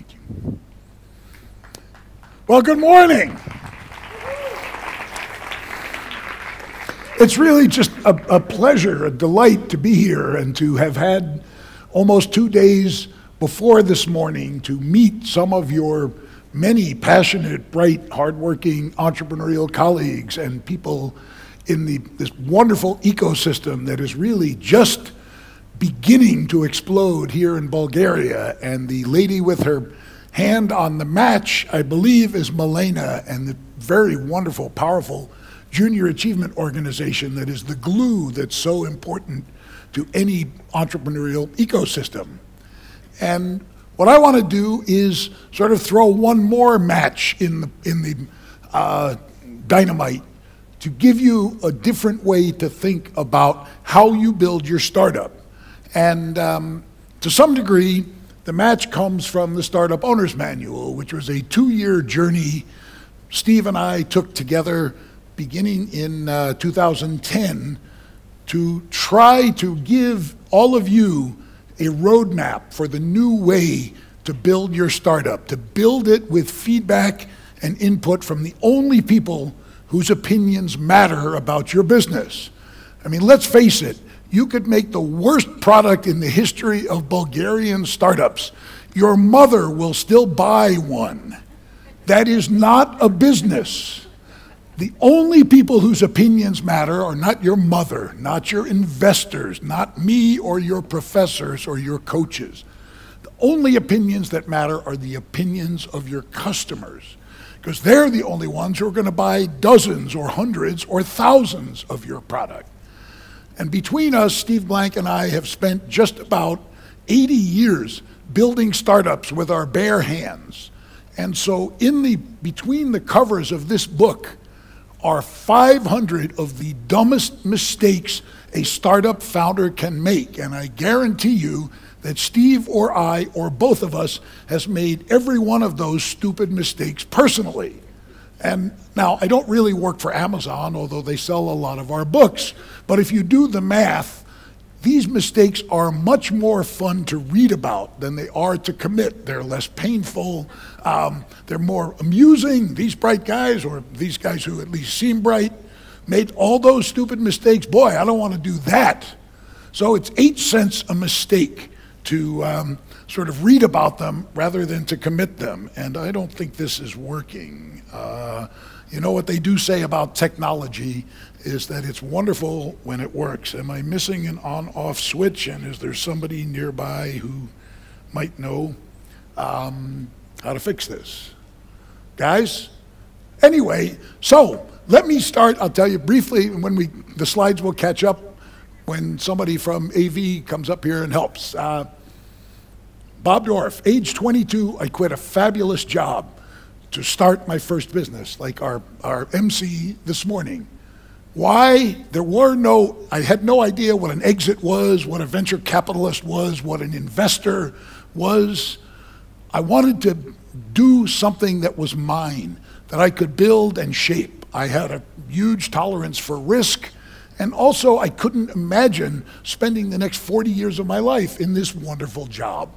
Thank you. Well, good morning. It's really just a pleasure, a delight to be here and to have had almost 2 days before this morning to meet some of your many passionate, bright, hardworking, entrepreneurial colleagues and people in this wonderful ecosystem that is really just beginning to explode here in Bulgaria. And the lady with her hand on the match, I believe, is Milena, and the very wonderful, powerful Junior Achievement Organization that is the glue that's so important to any entrepreneurial ecosystem. And what I want to do is sort of throw one more match in the dynamite to give you a different way to think about how you build your startup. And to some degree, the match comes from the Startup Owner's Manual, which was a 2-year journey Steve and I took together beginning in 2010 to try to give all of you a roadmap for the new way to build your startup, to build it with feedback and input from the only people whose opinions matter about your business. I mean, let's face it, you could make the worst product in the history of Bulgarian startups. Your mother will still buy one. That is not a business. The only people whose opinions matter are not your mother, not your investors, not me or your professors or your coaches. The only opinions that matter are the opinions of your customers, because they're the only ones who are going to buy dozens or hundreds or thousands of your product. And between us, Steve Blank and I have spent just about 80 years building startups with our bare hands. And so between the covers of this book are 500 of the dumbest mistakes a startup founder can make. And I guarantee you that Steve or I or both of us has made every one of those stupid mistakes personally. And now, I don't really work for Amazon, although they sell a lot of our books. But if you do the math, these mistakes are much more fun to read about than they are to commit. They're less painful. They're more amusing. These bright guys, or these guys who at least seem bright, made all those stupid mistakes. Boy, I don't want to do that. So it's 8 cents a mistake to sort of read about them rather than to commit them. And I don't think this is working. You know what they do say about technology is that it's wonderful when it works. Am I missing an on-off switch? And is there somebody nearby who might know how to fix this? Guys? Anyway, so let me start. I'll tell you briefly, and the slides will catch up when somebody from AV comes up here and helps. Bob Dorf, age 22, I quit a fabulous job to start my first business, like our MC this morning. Why? I had no idea what an exit was, what a venture capitalist was, what an investor was. I wanted to do something that was mine, that I could build and shape. I had a huge tolerance for risk, and also I couldn't imagine spending the next 40 years of my life in this wonderful job.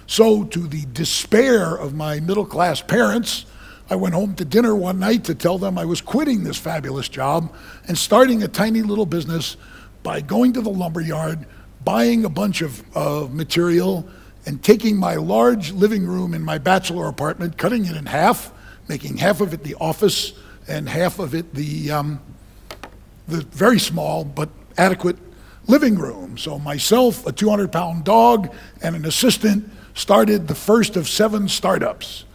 So to the despair of my middle-class parents, I went home to dinner one night to tell them I was quitting this fabulous job and starting a tiny little business by going to the lumberyard, buying a bunch of material, and taking my large living room in my bachelor apartment, cutting it in half, making half of it the office and half of it the very small but adequate living room. So myself, a 200-pound dog, and an assistant started the first of 7 startups.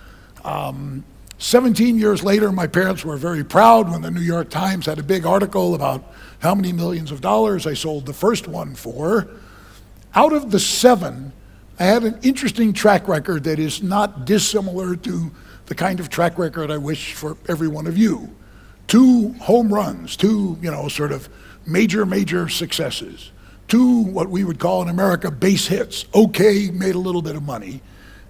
17 years later, my parents were very proud when the New York Times had a big article about how many millions of dollars I sold the first one for. Out of the 7, I had an interesting track record that is not dissimilar to the kind of track record I wish for every one of you. 2 home runs, 2, sort of major successes. 2, what we would call in America, base hits. Okay, made a little bit of money.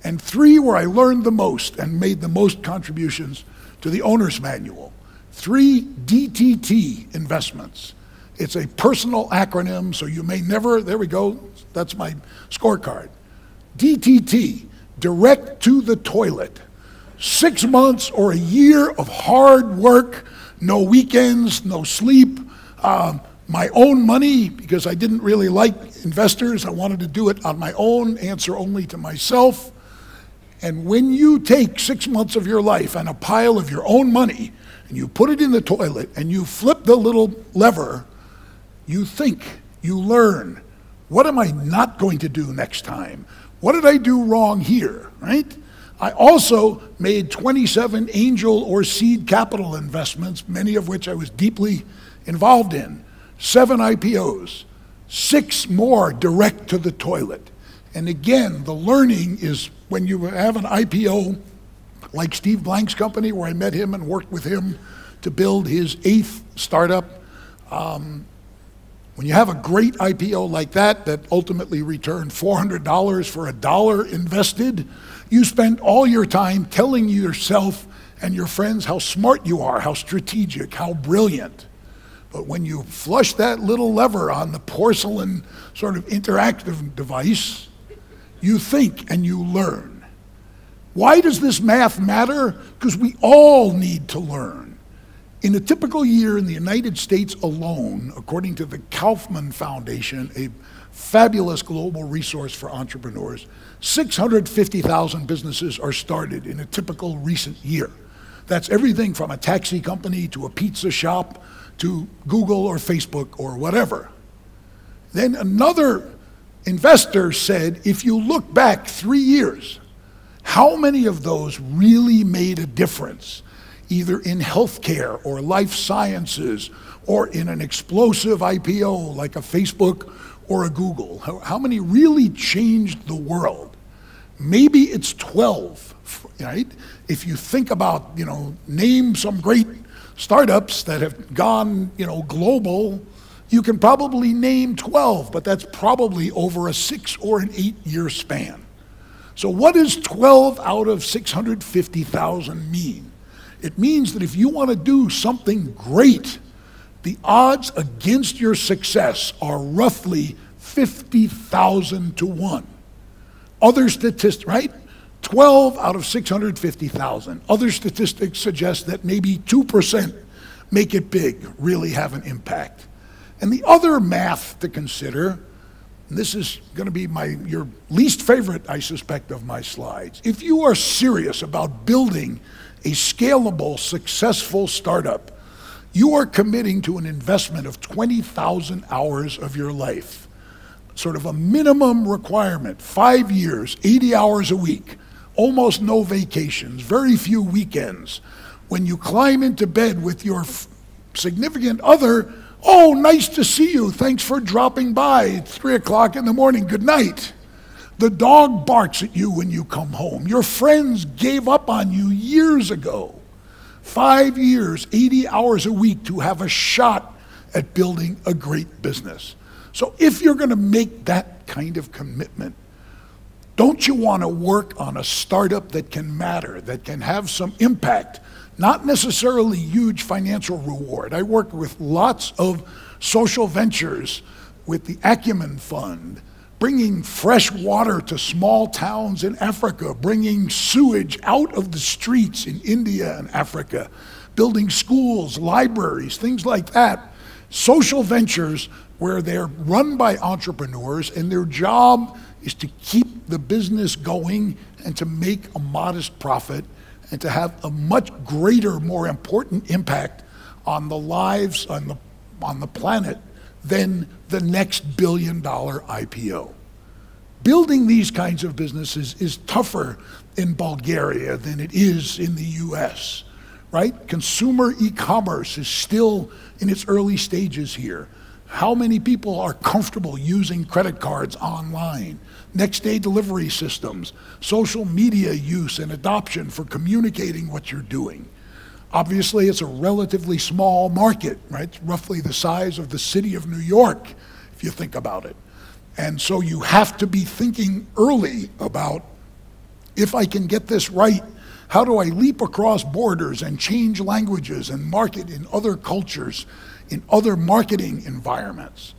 And 3 where I learned the most and made the most contributions to the owner's manual. 3 DTT investments. It's a personal acronym, so you may never, there we go, that's my scorecard. DTT, direct to the toilet. 6 months or a year of hard work, no weekends, no sleep, my own money, because I didn't really like investors. I wanted to do it on my own, answer only to myself. And when you take 6 months of your life and a pile of your own money, and you put it in the toilet, and you flip the little lever, you think, you learn. What am I not going to do next time? What did I do wrong here, right? I also made 27 angel or seed capital investments, many of which I was deeply involved in. 7 IPOs, 6 more direct to the toilet. And again, the learning is when you have an IPO, like Steve Blank's company, where I met him and worked with him to build his 8th startup. When you have a great IPO like that, that ultimately returned $400 for $1 invested, you spend all your time telling yourself and your friends how smart you are, how strategic, how brilliant. But when you flush that little lever on the porcelain sort of interactive device, you think and you learn. Why does this math matter? Because we all need to learn. In a typical year in the United States alone, according to the Kaufman Foundation, a fabulous global resource for entrepreneurs, 650,000 businesses are started in a typical recent year. That's everything from a taxi company to a pizza shop to Google or Facebook or whatever. Then another investor said, if you look back 3 years, how many of those really made a difference, either in healthcare or life sciences or in an explosive IPO like a Facebook or a Google? How many really changed the world? Maybe it's 12, right? If you think about, name some great startups that have gone, global, you can probably name 12, but that's probably over a 6 or an 8 year span. So what does 12 out of 650,000 mean? It means that if you want to do something great, the odds against your success are roughly 50,000 to 1. Other statistics, right? 12 out of 650,000. Other statistics suggest that maybe 2% make it big, really have an impact. And the other math to consider, and this is going to be your least favorite, I suspect, of my slides. If you are serious about building a scalable, successful startup, you are committing to an investment of 20,000 hours of your life. Sort of a minimum requirement, 5 years, 80 hours a week, almost no vacations, very few weekends. When you climb into bed with your significant other, oh, nice to see you, thanks for dropping by, it's 3 o'clock in the morning, good night. The dog barks at you when you come home. Your friends gave up on you years ago. 5 years, 80 hours a week to have a shot at building a great business. So if you're going to make that kind of commitment, don't you want to work on a startup that can matter, that can have some impact, not necessarily huge financial reward? I work with lots of social ventures with the Acumen Fund, bringing fresh water to small towns in Africa, bringing sewage out of the streets in India and Africa, building schools, libraries, things like that. Social ventures where they're run by entrepreneurs and their job is to keep the business going and to make a modest profit and to have a much greater, more important impact on the lives on the planet than the next billion-dollar IPO. Building these kinds of businesses is tougher in Bulgaria than it is in the US, right? Consumer e-commerce is still in its early stages here. How many people are comfortable using credit cards online? Next-day delivery systems, social media use and adoption for communicating what you're doing. Obviously, it's a relatively small market, right? It's roughly the size of the city of New York, if you think about it. And so you have to be thinking early about, if I can get this right, how do I leap across borders and change languages and market in other cultures, in other marketing environments?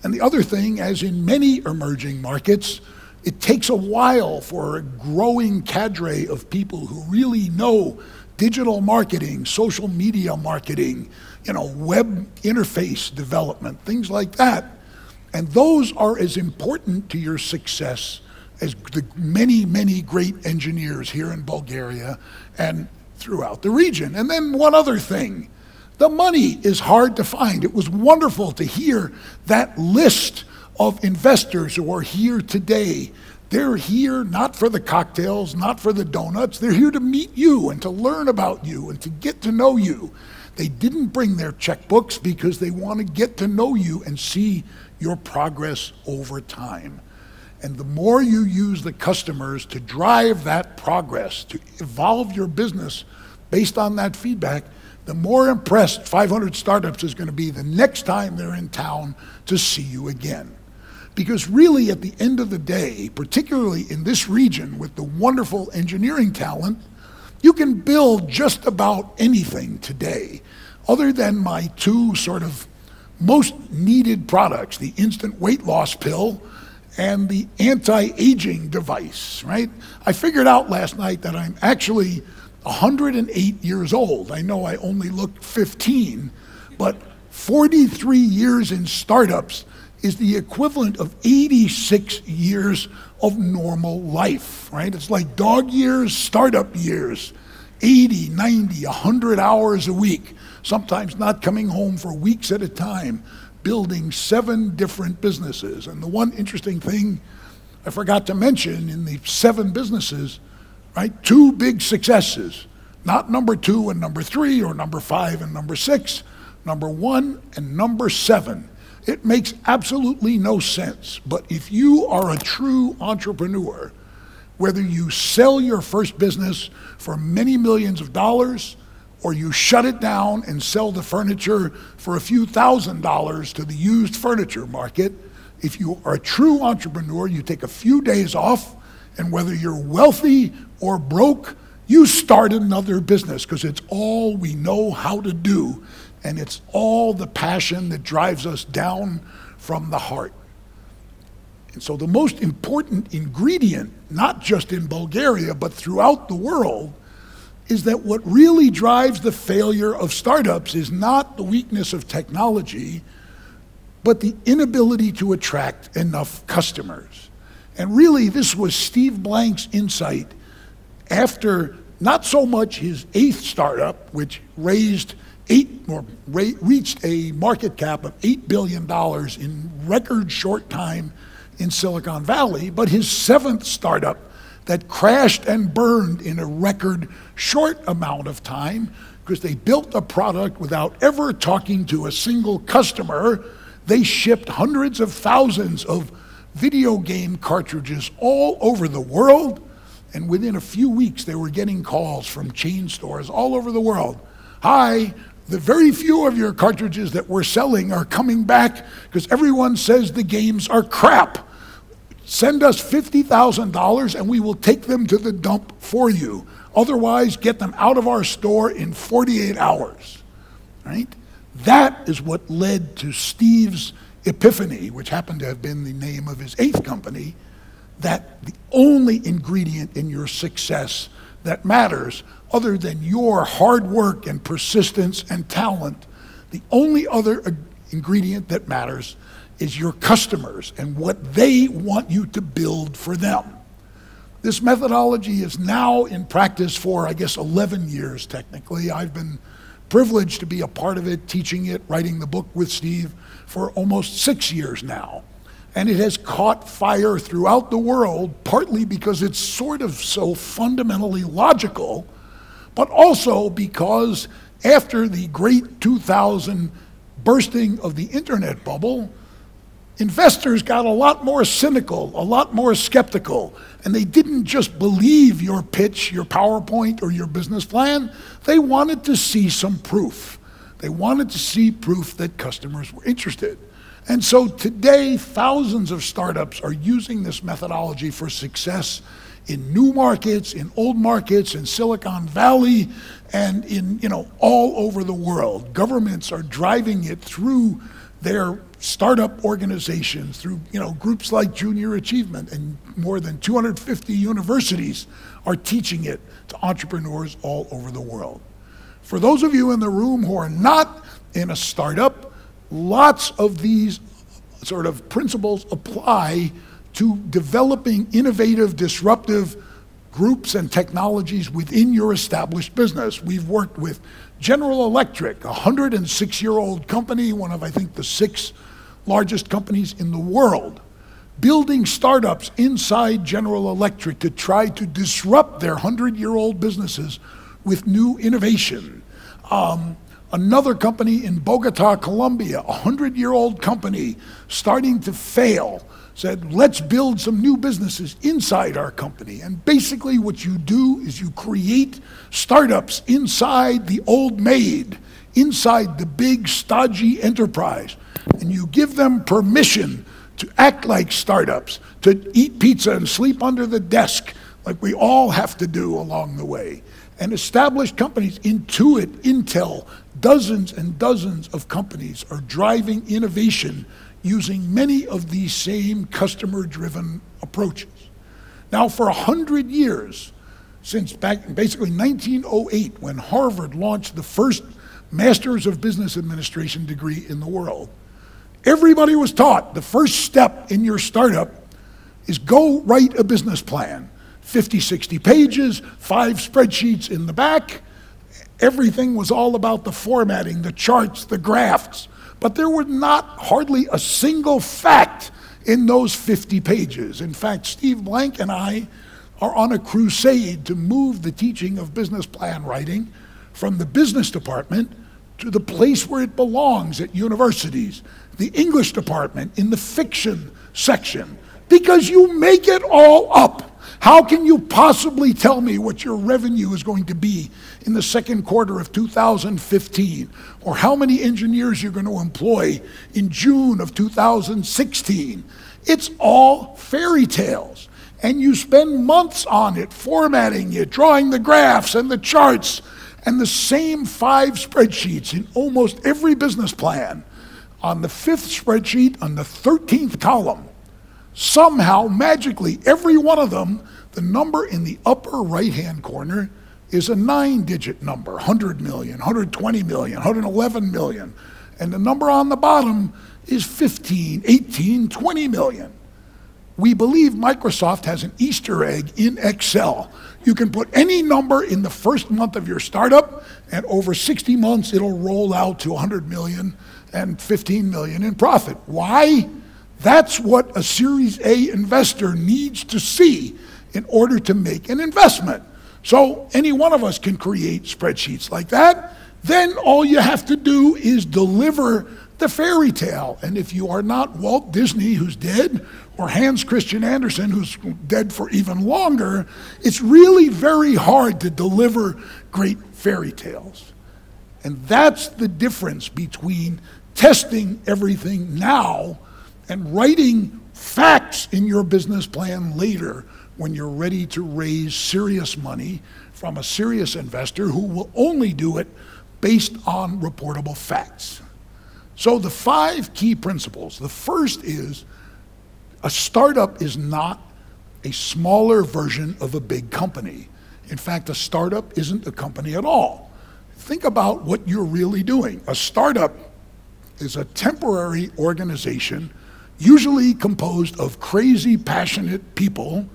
And the other thing, as in many emerging markets, It takes a while for a growing cadre of people who really know digital marketing, social media marketing, web interface development, things like that. And those are as important to your success as the many, many great engineers here in Bulgaria and throughout the region. And then one other thing, the money is hard to find. It was wonderful to hear that list of investors who are here today. They're here not for the cocktails, not for the donuts. They're here to meet you and to learn about you and to get to know you. They didn't bring their checkbooks because they want to get to know you and see your progress over time. And the more you use the customers to drive that progress, to evolve your business based on that feedback, the more impressed 500 Startups is going to be the next time they're in town to see you again. Because really, at the end of the day, particularly in this region with the wonderful engineering talent, you can build just about anything today, other than my two sort of most needed products, the instant weight loss pill and the anti-aging device, right? I figured out last night that I'm actually 108 years old. I know I only look 15, but 43 years in startups is the equivalent of 86 years of normal life, right? It's like dog years, startup years, 80, 90, 100 hours a week, sometimes not coming home for weeks at a time, building 7 different businesses. And the one interesting thing I forgot to mention in the 7 businesses, right, 2 big successes, not number 2 and number 3 or number 5 and number 6, number 1 and number 7. It makes absolutely no sense, but if you are a true entrepreneur, whether you sell your first business for many millions of dollars or you shut it down and sell the furniture for a few $1,000s to the used furniture market, if you are a true entrepreneur, you take a few days off, and whether you're wealthy or broke, you start another business because it's all we know how to do. And it's all the passion that drives us down from the heart. And so the most important ingredient, not just in Bulgaria, but throughout the world, is that what really drives the failure of startups is not the weakness of technology, but the inability to attract enough customers. And really, this was Steve Blank's insight after not so much his 8th startup, which reached a market cap of $8 billion in record short time in Silicon Valley, but his 7th startup that crashed and burned in a record short amount of time because they built a product without ever talking to a single customer. They shipped hundreds of thousands of video game cartridges all over the world, and within a few weeks they were getting calls from chain stores all over the world. Hi, the very few of your cartridges that we're selling are coming back because everyone says the games are crap. Send us $50,000 and we will take them to the dump for you. Otherwise, get them out of our store in 48 hours, right? That is what led to Steve's epiphany, which happened to have been the name of his 8th company, that the only ingredient in your success that matters, other than your hard work and persistence and talent, the only other ingredient that matters is your customers and what they want you to build for them. This methodology is now in practice for, I guess, 11 years technically. I've been privileged to be a part of it, teaching it, writing the book with Steve for almost 6 years now. And it has caught fire throughout the world, partly because it's sort of so fundamentally logical, but also because after the great 2000 bursting of the internet bubble, investors got a lot more cynical, a lot more skeptical, and they didn't just believe your pitch, your PowerPoint, or your business plan. They wanted to see some proof. They wanted to see proof that customers were interested. And so today, thousands of startups are using this methodology for success in new markets, in old markets, in Silicon Valley, and in all over the world. Governments are driving it through their startup organizations through groups like Junior Achievement, and more than 250 universities are teaching it to entrepreneurs all over the world. For those of you in the room who are not in a startup, lots of these sort of principles apply to developing innovative, disruptive groups and technologies within your established business. We've worked with General Electric, a 106-year-old company, one of, I think, the 6 largest companies in the world, building startups inside General Electric to try to disrupt their 100-year-old businesses with new innovation. Another company in Bogota, Colombia, a 100-year-old company starting to fail, said, let's build some new businesses inside our company. And basically what you do is you create startups inside the old maid, inside the big, stodgy enterprise, and you give them permission to act like startups, to eat pizza and sleep under the desk like we all have to do along the way. And established companies, Intuit, Intel, dozens and dozens of companies are driving innovation using many of these same customer-driven approaches. Now, for 100 years, since back basically 1908, when Harvard launched the first Masters of Business Administration degree in the world, everybody was taught the first step in your startup is go write a business plan. 50, 60 pages, 5 spreadsheets in the back. Everything was all about the formatting, the charts, the graphs. But there was hardly a single fact in those 50 pages. In fact, Steve Blank and I are on a crusade to move the teaching of business plan writing from the business department to the place where it belongs at universities, the English department in the fiction section, because you make it all up. How can you possibly tell me what your revenue is going to be in the second quarter of 2015, or how many engineers you're going to employ in June of 2016? It's all fairy tales, and you spend months on it, formatting it, drawing the graphs and the charts, and the same 5 spreadsheets in almost every business plan. On the 5th spreadsheet, on the 13th column, somehow, magically, every one of them, the number in the upper right-hand corner is a 9-digit number, 100 million, 120 million, 111 million. And the number on the bottom is 15, 18, 20 million. We believe Microsoft has an Easter egg in Excel. You can put any number in the first month of your startup, and over 60 months, it'll roll out to 100 million and 15 million in profit. Why? That's what a Series A investor needs to see in order to make an investment. So any one of us can create spreadsheets like that. Then all you have to do is deliver the fairy tale. And if you are not Walt Disney, who's dead, or Hans Christian Andersen, who's dead for even longer, it's really very hard to deliver great fairy tales. And that's the difference between testing everything now and writing facts in your business plan later when you're ready to raise serious money from a serious investor who will only do it based on reportable facts. So the 5 key principles. The first is a startup is not a smaller version of a big company. In fact, a startup isn't a company at all. Think about what you're really doing. A startup is a temporary organization, usually composed of crazy, passionate people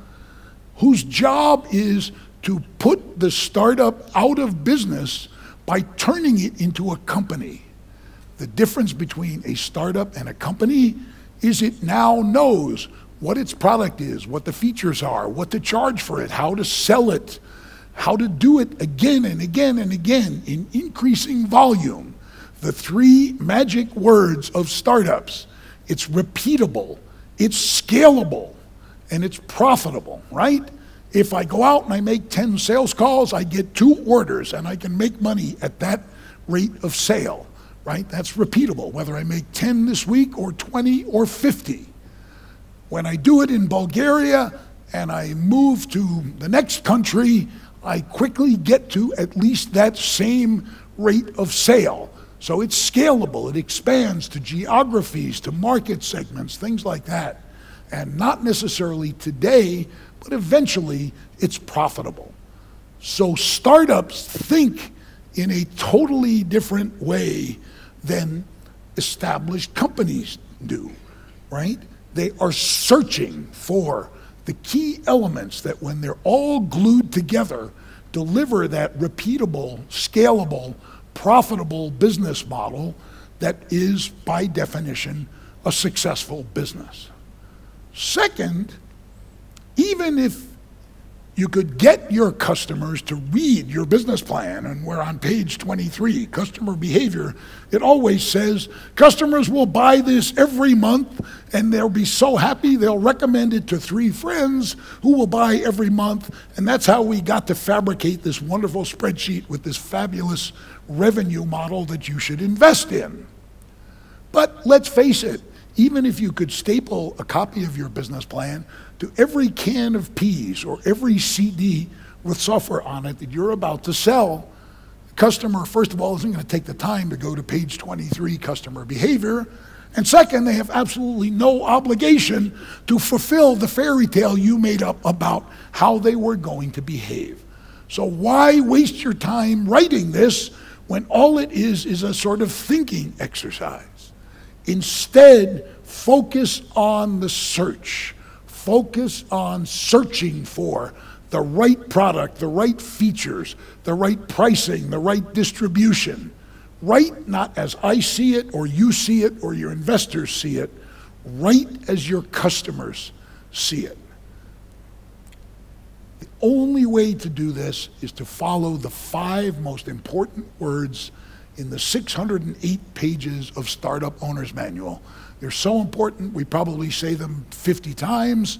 whose job is to put the startup out of business by turning it into a company. The difference between a startup and a company is it now knows what its product is, what the features are, what to charge for it, how to sell it, how to do it again and again and again in increasing volume. The 3 magic words of startups: it's repeatable, it's scalable, and it's profitable, right? If I go out and I make 10 sales calls, I get 2 orders, and I can make money at that rate of sale, right? That's repeatable, whether I make 10 this week or 20 or 50. When I do it in Bulgaria and I move to the next country, I quickly get to at least that same rate of sale. So it's scalable, it expands to geographies, to market segments, things like that. And not necessarily today, but eventually it's profitable. So startups think in a totally different way than established companies do, right? They are searching for the key elements that when they're all glued together, deliver that repeatable, scalable, profitable business model that is, by definition, a successful business. Second, even if you could get your customers to read your business plan, and we're on page 23, customer behavior, it always says customers will buy this every month and they'll be so happy they'll recommend it to 3 friends who will buy every month, and that's how we got to fabricate this wonderful spreadsheet with this fabulous revenue model that you should invest in. But let's face it, even if you could staple a copy of your business plan to every can of peas or every CD with software on it that you're about to sell, the customer, first of all, isn't going to take the time to go to page 23, customer behavior. And second, they have absolutely no obligation to fulfill the fairy tale you made up about how they were going to behave. So why waste your time writing this when all it is a sort of thinking exercise? Instead, focus on the search. Focus on searching for the right product, the right features, the right pricing, the right distribution. Right, not as I see it, or you see it, or your investors see it, right as your customers see it. The only way to do this is to follow the 5 most important words in the 608 pages of Startup Owner's Manual. They're so important, we probably say them 50 times,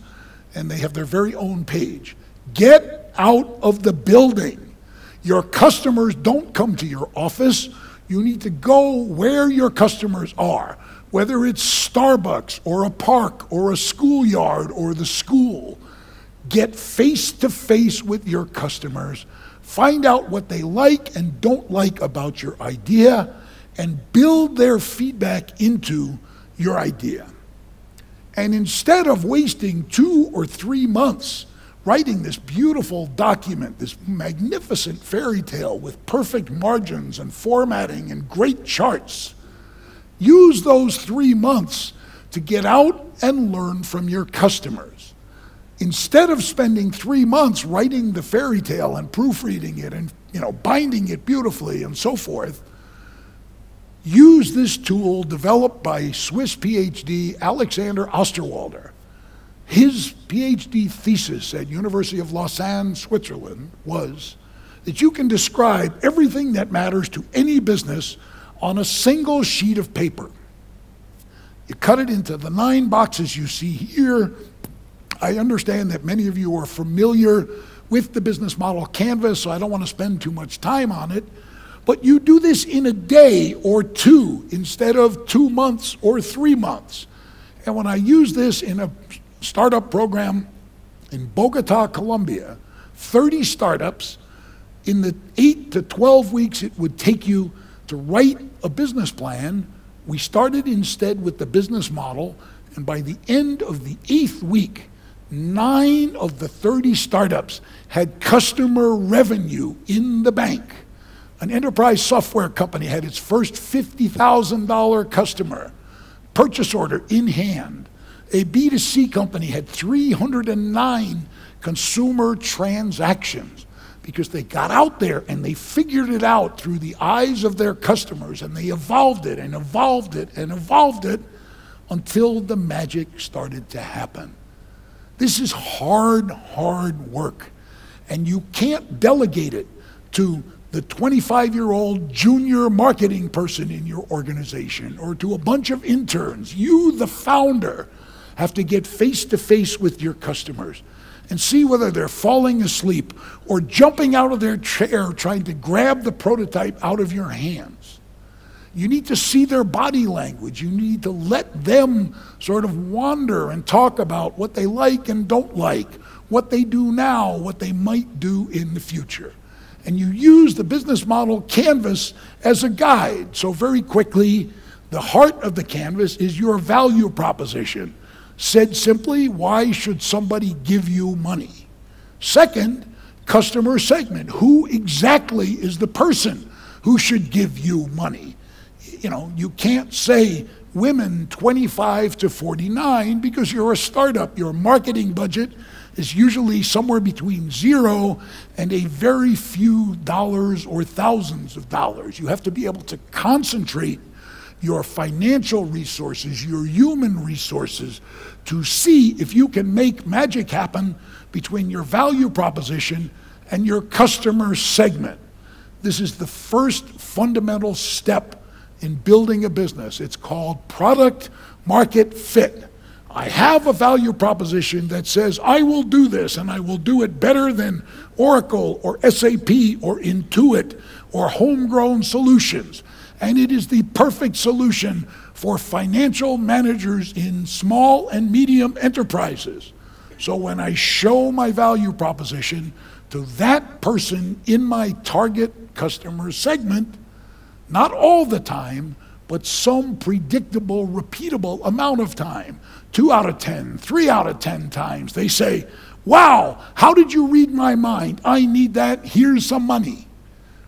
and they have their very own page. Get out of the building. Your customers don't come to your office. You need to go where your customers are, whether it's Starbucks or a park or a schoolyard or the school. Get face to face with your customers. Find out what they like and don't like about your idea, and build their feedback into your idea. And instead of wasting 2 or 3 months writing this beautiful document, this magnificent fairy tale with perfect margins and formatting and great charts, use those 3 months to get out and learn from your customers. Instead of spending 3 months writing the fairy tale and proofreading it and binding it beautifully and so forth, use this tool developed by Swiss PhD Alexander Osterwalder. His PhD thesis at University of Lausanne, Switzerland, was that you can describe everything that matters to any business on a single sheet of paper. You cut it into the 9 boxes you see here. I understand that many of you are familiar with the business model canvas, so I don't want to spend too much time on it. But you do this in a day or 2 instead of 2 months or 3 months. And when I use this in a startup program in Bogota, Colombia, 30 startups, in the 8 to 12 weeks it would take you to write a business plan, we started instead with the business model, and by the end of the 8th week, 9 of the 30 startups had customer revenue in the bank. An enterprise software company had its first $50,000 customer, purchase order in hand. A B2C company had 309 consumer transactions because they got out there and they figured it out through the eyes of their customers, and they evolved it and evolved it and evolved it until the magic started to happen. This is hard, hard work, and you can't delegate it to the 25-year-old junior marketing person in your organization or to a bunch of interns. You, the founder, have to get face to face with your customers and see whether they're falling asleep or jumping out of their chair trying to grab the prototype out of your hands. You need to see their body language. You need to let them sort of wander and talk about what they like and don't like, what they do now, what they might do in the future. and you use the business model canvas as a guide. So very quickly, the heart of the canvas is your value proposition. Said simply, why should somebody give you money? Second, customer segment. Who exactly is the person who should give you money? You know, you can't say women 25 to 49 because you're a startup. Your marketing budget is usually somewhere between zero and a very few dollars or thousands of dollars. You have to be able to concentrate your financial resources, your human resources, to see if you can make magic happen between your value proposition and your customer segment. This is the first fundamental step in building a business. It's called product market fit. I have a value proposition that says I will do this and I will do it better than Oracle or SAP or Intuit or homegrown solutions. And it is the perfect solution for financial managers in small and medium enterprises. So when I show my value proposition to that person in my target customer segment, not all the time, but some predictable, repeatable amount of time, 2 out of 10, 3 out of 10 times, they say, wow, how did you read my mind? I need that, here's some money,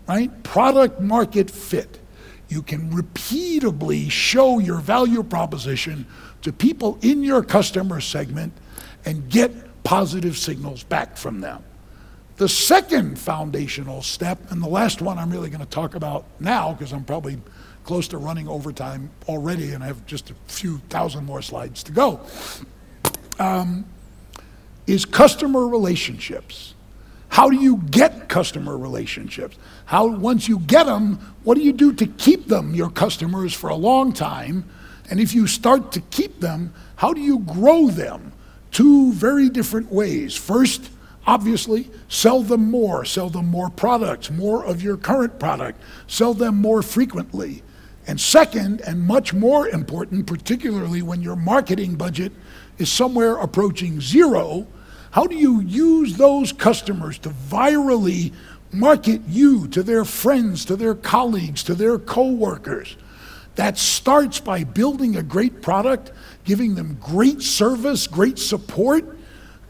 right? Product market fit. You can repeatably show your value proposition to people in your customer segment and get positive signals back from them. The second foundational step, and the last one I'm really going to talk about now because I'm probably close to running overtime already and I have just a few thousand more slides to go, is customer relationships. How do you get customer relationships? Once you get them, what do you do to keep them, your customers, for a long time? And if you start to keep them, how do you grow them? Two very different ways. First, obviously, sell them more products, more of your current product, sell them more frequently. And second, and much more important, particularly when your marketing budget is somewhere approaching zero, how do you use those customers to virally market you to their friends, to their colleagues, to their coworkers? That starts by building a great product, giving them great service, great support,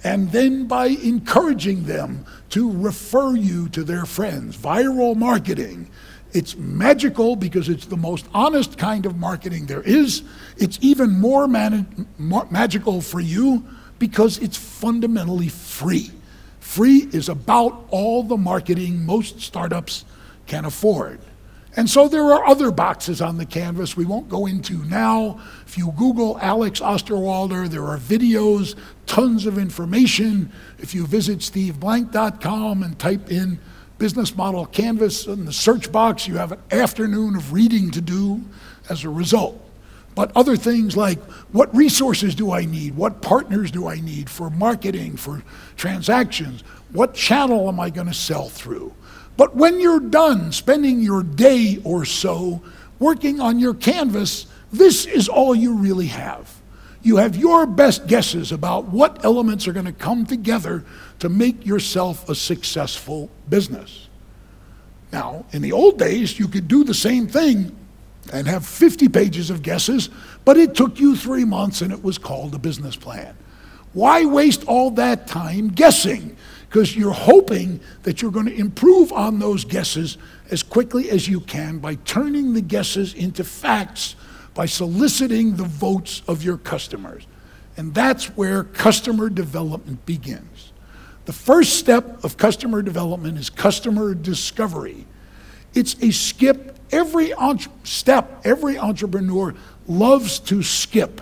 and then by encouraging them to refer you to their friends. Viral marketing. It's magical because it's the most honest kind of marketing there is. It's even more magical for you because it's fundamentally free. Free is about all the marketing most startups can afford. And so there are other boxes on the canvas we won't go into now. If you Google Alex Osterwalder, there are videos, tons of information. If you visit steveblank.com and type in business model canvas in the search box, you have an afternoon of reading to do as a result. But other things like, what resources do I need? What partners do I need for marketing, for transactions? What channel am I going to sell through? But when you're done spending your day or so working on your canvas, this is all you really have. You have your best guesses about what elements are going to come together to make yourself a successful business. Now, in the old days, you could do the same thing and have 50 pages of guesses, but it took you 3 months and it was called a business plan. Why waste all that time guessing? Because you're hoping that you're going to improve on those guesses as quickly as you can by turning the guesses into facts, by soliciting the votes of your customers. And that's where customer development begins. The first step of customer development is customer discovery. It's a skip. Every entrepreneur loves to skip.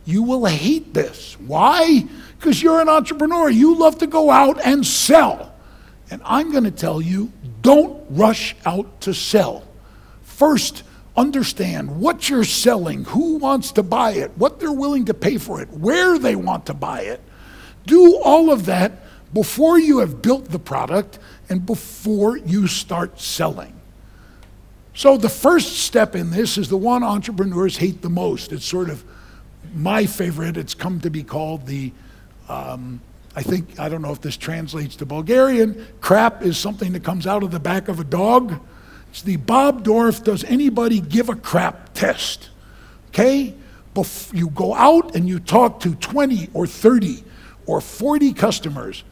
You will hate this. Why? Because you're an entrepreneur. You love to go out and sell. And I'm going to tell you, don't rush out to sell. First, understand what you're selling, who wants to buy it, what they're willing to pay for it, where they want to buy it. Do all of that before you have built the product and before you start selling. So the first step in this is the one entrepreneurs hate the most. It's sort of my favorite. It's come to be called the I don't know if this translates to Bulgarian, crap is something that comes out of the back of a dog. It's the Bob Dorf, does anybody give a crap test? Okay? You go out and you talk to 20 or 30 or 40 customers.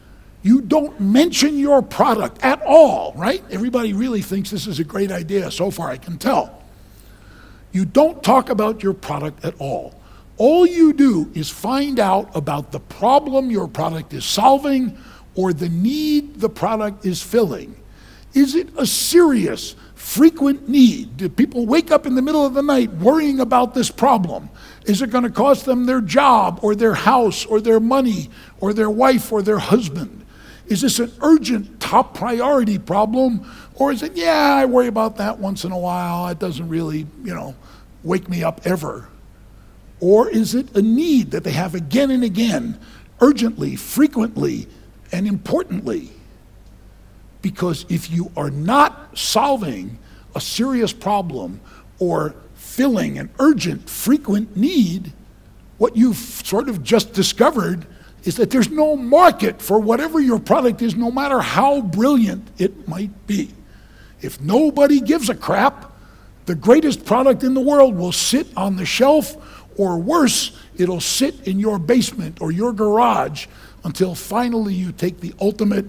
You don't mention your product at all, right? Everybody really thinks this is a great idea. So far, I can tell. You don't talk about your product at all. All you do is find out about the problem your product is solving or the need the product is filling. Is it a serious, frequent need? Do people wake up in the middle of the night worrying about this problem? Is it going to cost them their job or their house or their money or their wife or their husband? Is this an urgent, top priority problem? Or is it, yeah, I worry about that once in a while. It doesn't really, wake me up ever. Or is it a need that they have again and again, urgently, frequently, and importantly? Because if you are not solving a serious problem or filling an urgent, frequent need, what you've sort of just discovered is that there's no market for whatever your product is, no matter how brilliant it might be. If nobody gives a crap, the greatest product in the world will sit on the shelf, or worse, it'll sit in your basement or your garage until finally you take the ultimate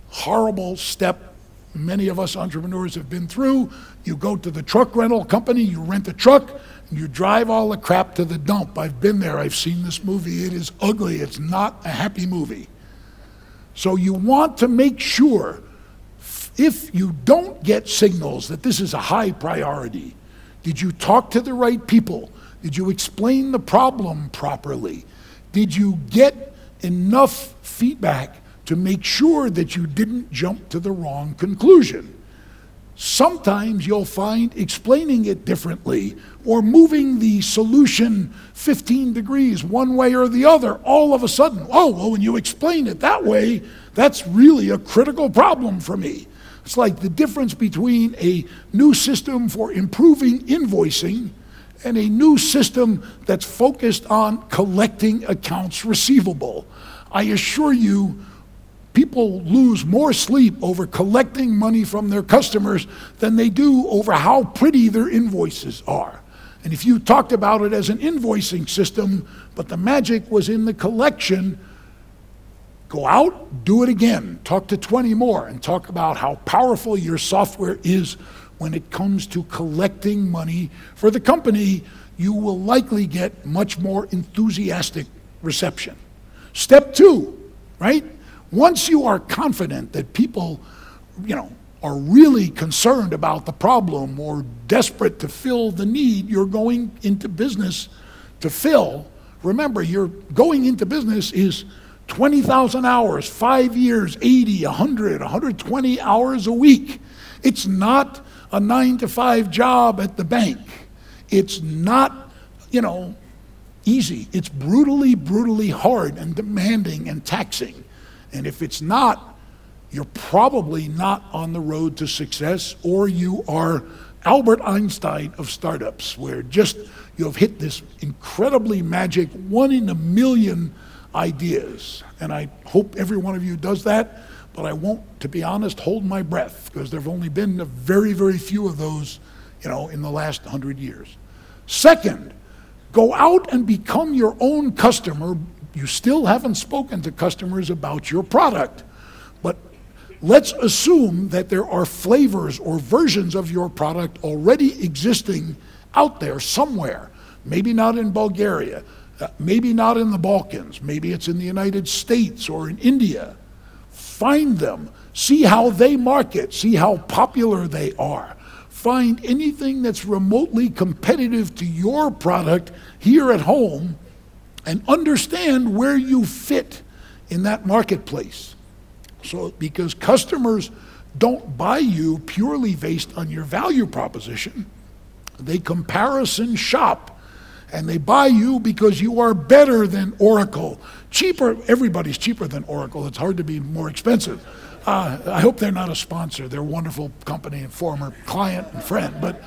horrible step many of us entrepreneurs have been through. You go to the truck rental company, you rent a truck, and you drive all the crap to the dump. I've been there, I've seen this movie. It is ugly, it's not a happy movie. So you want to make sure, if you don't get signals that this is a high priority, did you talk to the right people? Did you explain the problem properly? Did you get enough feedback to make sure that you didn't jump to the wrong conclusion? Sometimes you'll find explaining it differently or moving the solution 15 degrees one way or the other, all of a sudden, oh, well, when you explain it that way, that's really a critical problem for me. It's like the difference between a new system for improving invoicing and a new system that's focused on collecting accounts receivable. I assure you, people lose more sleep over collecting money from their customers than they do over how pretty their invoices are. And if you talked about it as an invoicing system, but the magic was in the collection, go out, do it again, talk to 20 more, and talk about how powerful your software is when it comes to collecting money for the company. You will likely get much more enthusiastic reception. Step 2, right? Once you are confident that people, are really concerned about the problem or desperate to fill the need you're going into business to fill, remember, you're going into business is 20,000 hours, 5 years, 80, 100, 120 hours a week. It's not a 9-to-5 job at the bank. It's not, easy. It's brutally, brutally hard and demanding and taxing. And if it's not, you're probably not on the road to success, or you are Albert Einstein of startups, where you have hit this incredibly magic 1 in a million ideas. And I hope every one of you does that, but I won't, to be honest, hold my breath, because there have only been a very, very few of those, in the last 100 years. Second, go out and become your own customer. You still haven't spoken to customers about your product, but let's assume that there are flavors or versions of your product already existing out there somewhere. Maybe not in Bulgaria, maybe not in the Balkans, maybe it's in the United States or in India. Find them, see how they market, see how popular they are. Find anything that's remotely competitive to your product here at home and understand where you fit in that marketplace. So, because customers don't buy you purely based on your value proposition, they comparison shop, and they buy you because you are better than Oracle. Cheaper, everybody's cheaper than Oracle. It's hard to be more expensive. I hope they're not a sponsor. They're a wonderful company and former client and friend. But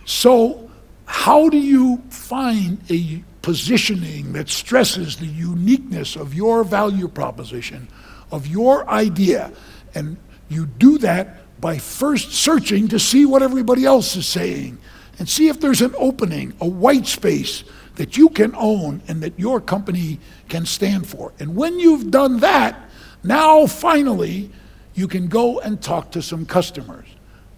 so how do you find a positioning that stresses the uniqueness of your value proposition, of your idea. And you do that by first searching to see what everybody else is saying and see if there's an opening, a white space that you can own and that your company can stand for. And when you've done that, now finally you can go and talk to some customers.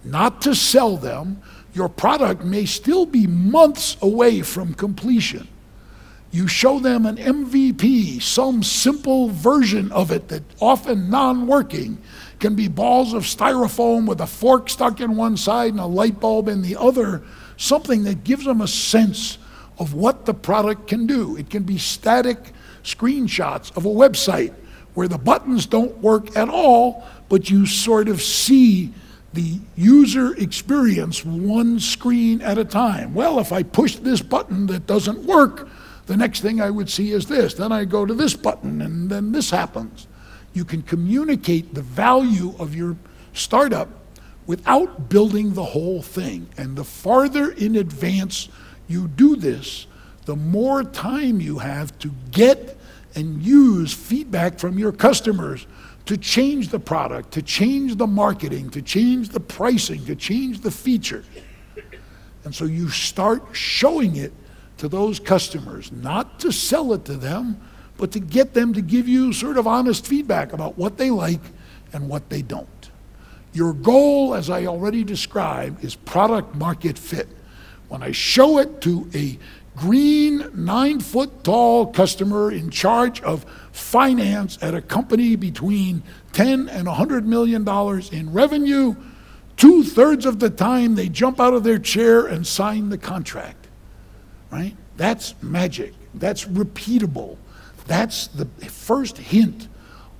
Not to sell them. Your product may still be months away from completion. You show them an MVP, some simple version of it that often non-working, can be balls of styrofoam with a fork stuck in one side and a light bulb in the other, something that gives them a sense of what the product can do. It can be static screenshots of a website where the buttons don't work at all, but you sort of see the user experience one screen at a time. Well, if I push this button that doesn't work, the next thing I would see is this. Then I go to this button and then this happens. You can communicate the value of your startup without building the whole thing. And the farther in advance you do this, the more time you have to get and use feedback from your customers to change the product, to change the marketing, to change the pricing, to change the features. And so you start showing it to those customers, not to sell it to them, but to get them to give you sort of honest feedback about what they like and what they don't. Your goal, as I already described, is product market fit. When I show it to a green, 9-foot-tall customer in charge of finance at a company between $10 and $100 million in revenue, 2/3 of the time they jump out of their chair and sign the contract, right? That's magic. That's repeatable. That's the first hint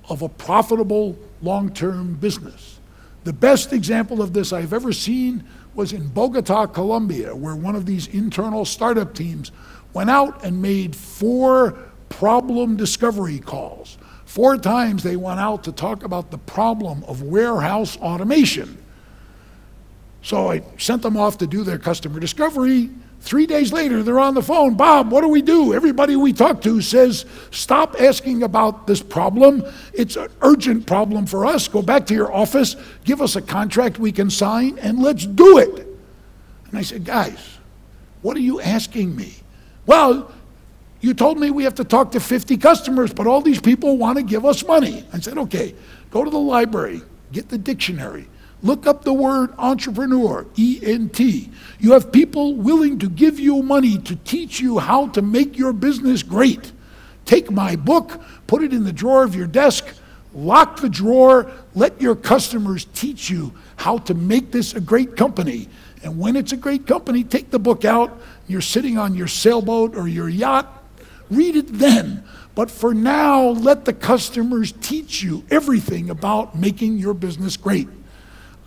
of a profitable long-term business. The best example of this I've ever seen was in Bogota, Colombia, where one of these internal startup teams went out and made 4 problem discovery calls. 4 times they went out to talk about the problem of warehouse automation. So I sent them off to do their customer discovery. 3 days later, they're on the phone. Bob, what do we do? Everybody we talk to says, stop asking about this problem. It's an urgent problem for us. Go back to your office, give us a contract we can sign, and let's do it. And I said, guys, what are you asking me? Well, you told me we have to talk to 50 customers, but all these people want to give us money. I said, okay, go to the library, get the dictionary. Look up the word entrepreneur, E-N-T. You have people willing to give you money to teach you how to make your business great. Take my book, put it in the drawer of your desk, lock the drawer, let your customers teach you how to make this a great company. And when it's a great company, take the book out. You're sitting on your sailboat or your yacht. Read it then. But for now, let the customers teach you everything about making your business great.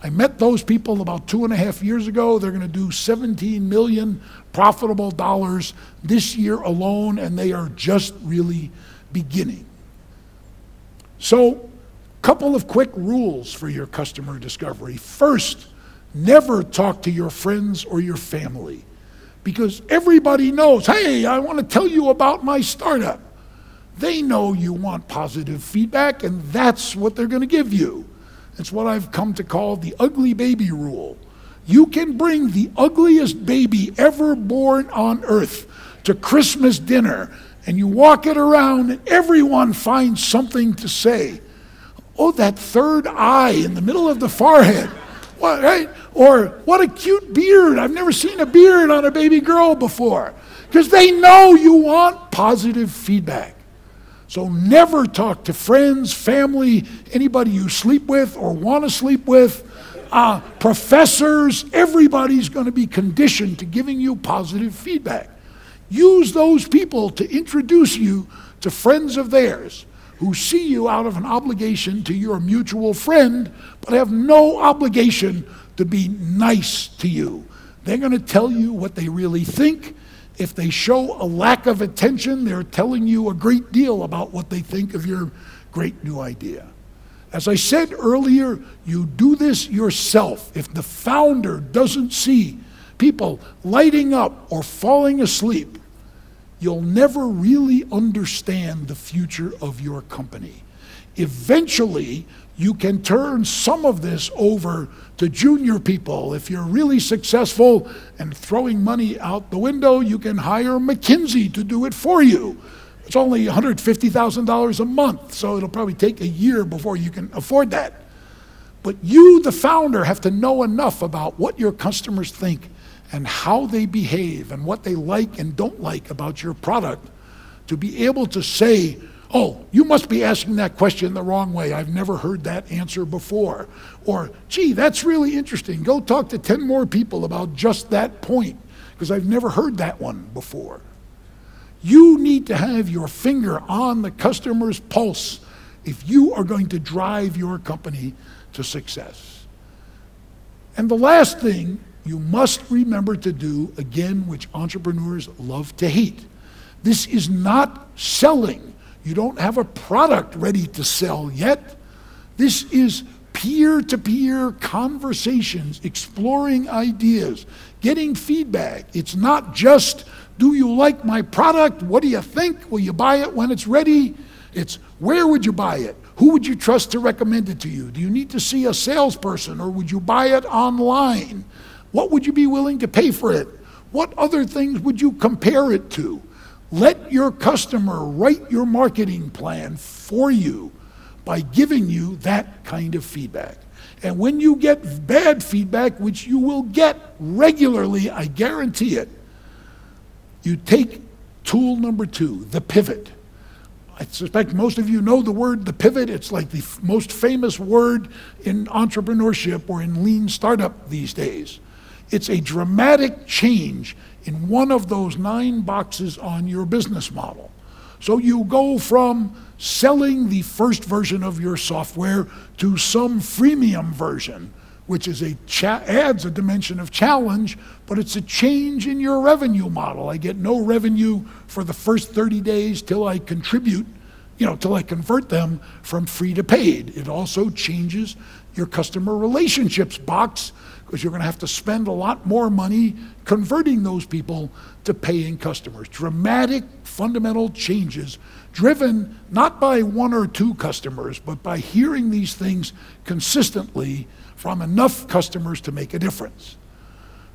I met those people about 2.5 years ago. They're going to do 17 million profitable dollars this year alone, and they are just really beginning. So, a couple of quick rules for your customer discovery. First, never talk to your friends or your family, because everybody knows, hey, I want to tell you about my startup. They know you want positive feedback, and that's what they're going to give you. It's what I've come to call the ugly baby rule. You can bring the ugliest baby ever born on earth to Christmas dinner, and you walk it around, and everyone finds something to say. Oh, that third eye in the middle of the forehead. What, right? Or, what a cute beard. I've never seen a beard on a baby girl before. Because they know you want positive feedback. So never talk to friends, family, anybody you sleep with or want to sleep with, professors. Everybody's going to be conditioned to giving you positive feedback. Use those people to introduce you to friends of theirs who see you out of an obligation to your mutual friend, but have no obligation to be nice to you. They're going to tell you what they really think. If they show a lack of attention, they're telling you a great deal about what they think of your great new idea. As I said earlier, you do this yourself. If the founder doesn't see people lighting up or falling asleep, you'll never really understand the future of your company. Eventually, you can turn some of this over to junior people. If you're really successful and throwing money out the window, you can hire McKinsey to do it for you. It's only $150,000 a month, so it'll probably take a year before you can afford that. But you, the founder, have to know enough about what your customers think and how they behave and what they like and don't like about your product to be able to say, oh, you must be asking that question the wrong way. I've never heard that answer before. Or, gee, that's really interesting. Go talk to 10 more people about just that point, because I've never heard that one before. You need to have your finger on the customer's pulse if you are going to drive your company to success. And the last thing you must remember to do, again, which entrepreneurs love to hate. This is not selling. You don't have a product ready to sell yet. This is peer-to-peer conversations, exploring ideas, getting feedback. It's not just, do you like my product? What do you think? Will you buy it when it's ready? It's, where would you buy it? Who would you trust to recommend it to you? Do you need to see a salesperson, or would you buy it online? What would you be willing to pay for it? What other things would you compare it to? Let your customer write your marketing plan for you by giving you that kind of feedback. And when you get bad feedback, which you will get regularly, I guarantee it, you take tool number 2, the pivot. I suspect most of you know the word the pivot. It's like the most famous word in entrepreneurship or in lean startup these days. It's a dramatic change in one of those 9 boxes on your business model. So you go from selling the first version of your software to some freemium version, which is adds a dimension of challenge, but it's a change in your revenue model. I get no revenue for the first 30 days till I contribute, till I convert them from free to paid. It also changes your customer relationships box, because you're going to have to spend a lot more money converting those people to paying customers. Dramatic, fundamental changes driven not by 1 or 2 customers, but by hearing these things consistently from enough customers to make a difference.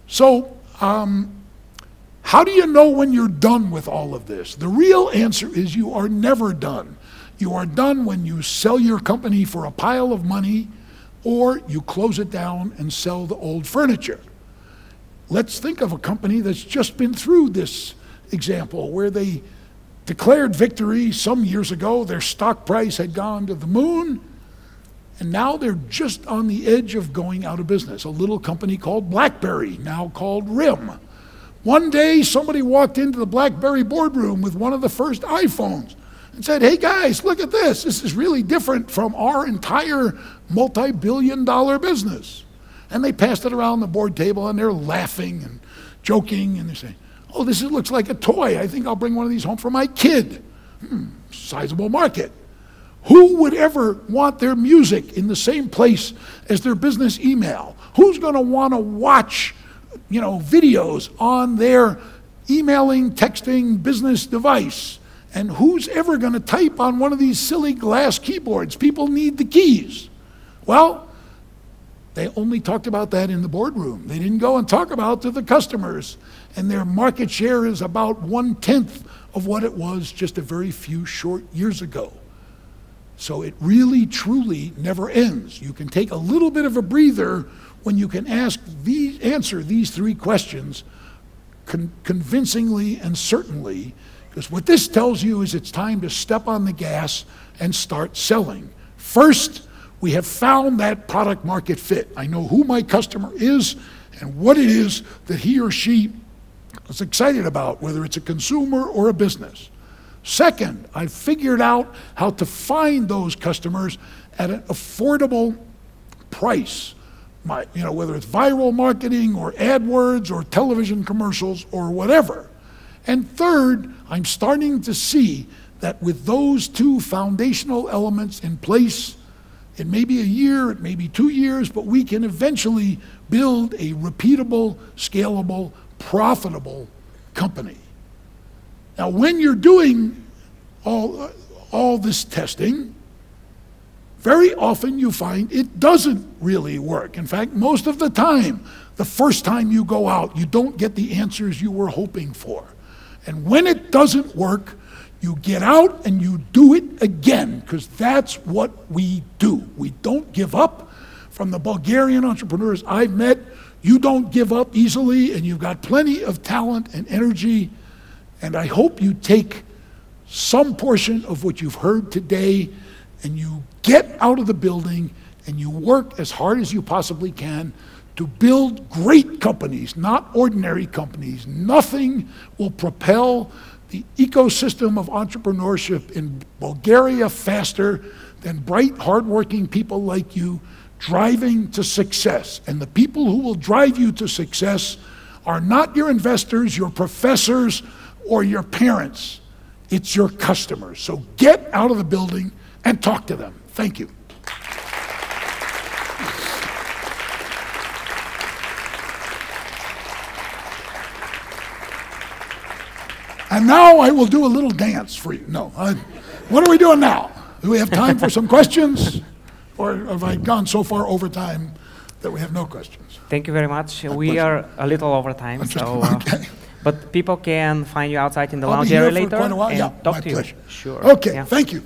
So, how do you know when you're done with all of this? The real answer is you are never done. You are done when you sell your company for a pile of money, or you close it down and sell the old furniture. Let's think of a company that's just been through this example, where they declared victory some years ago. Their stock price had gone to the moon, and now they're just on the edge of going out of business. A little company called BlackBerry, now called RIM. One day, somebody walked into the BlackBerry boardroom with one of the first iPhones and said, hey guys, look at this. This is really different from our entire multi-billion-dollar business. And they passed it around the board table, and they're laughing and joking, and they say, oh, this looks like a toy. I think I'll bring one of these home for my kid. Sizable market. Who would ever want their music in the same place as their business email? Who's going to want to watch, videos on their emailing, texting business device? And who's ever going to type on one of these silly glass keyboards? People need the keys. Well, they only talked about that in the boardroom. They didn't go and talk about it to the customers. And their market share is about 1/10 of what it was just a very few short years ago. So it really, truly never ends. You can take a little bit of a breather when you can answer these 3 questions convincingly and certainly, because what this tells you is it's time to step on the gas and start selling. First, we have found that product market fit. I know who my customer is and what it is that he or she is excited about, whether it's a consumer or a business. Second, I've figured out how to find those customers at an affordable price. Whether it's viral marketing or AdWords or television commercials or whatever. And third, I'm starting to see that with those 2 foundational elements in place, it may be a year, it may be 2 years, but we can eventually build a repeatable, scalable, profitable company. Now, when you're doing all this testing, very often you find it doesn't really work. In fact, most of the time, the first time you go out, you don't get the answers you were hoping for. And when it doesn't work, you get out and you do it again, because that's what we do. We don't give up. From the Bulgarian entrepreneurs I've met, you don't give up easily, and you've got plenty of talent and energy. And I hope you take some portion of what you've heard today and you get out of the building and you work as hard as you possibly can to build great companies, not ordinary companies. Nothing will propel the ecosystem of entrepreneurship in Bulgaria faster than bright, hardworking people like you driving to success. And the people who will drive you to success are not your investors, your professors, or your parents. It's your customers. So get out of the building and talk to them. Thank you. And now I will do a little dance for you. No, what are we doing now? Do we have time for some questions? Or have I gone so far over time that we have no questions? Thank you very much. We are a little over time, so okay. But people can find you outside in the lounge area later and talk to you. Pleasure. Sure. Okay, thank you.